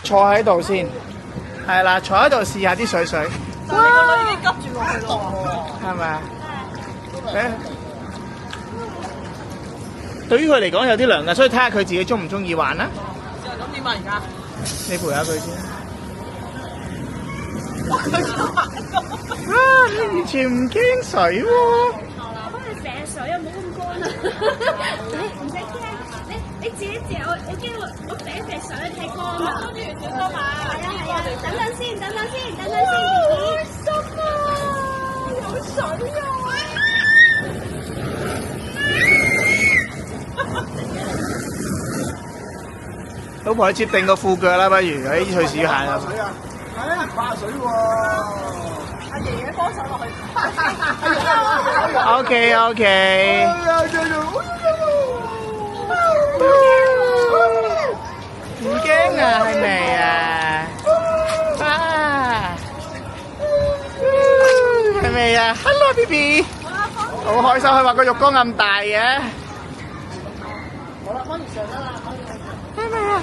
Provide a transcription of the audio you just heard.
坐喺度先，係啦，坐喺度試下啲水水。但係你個女已經急住落去咯係咪啊？對於佢嚟講有啲涼㗎，所以睇下佢自己中唔中意玩啦。喎。咁點啊而家？你陪下佢先。啊！你完全唔驚水喎。我幫你射水啊，冇咁乾啊！唔使驚，你自己射，我驚我射一射水太乾啦。小心啊！係啊，等陣先，弟弟。開心啊！有水啊！老婆，你接定個褲腳啦，不如喺隨時要行入。水啊！係啊，怕水喎。阿爺爺幫手落去。OK。唔驚啊，係咪啊？係咪啊 ？Hello BB， 好開心，佢話個浴缸咁大嘅。好啦，媽咪上得啦，係咪啊？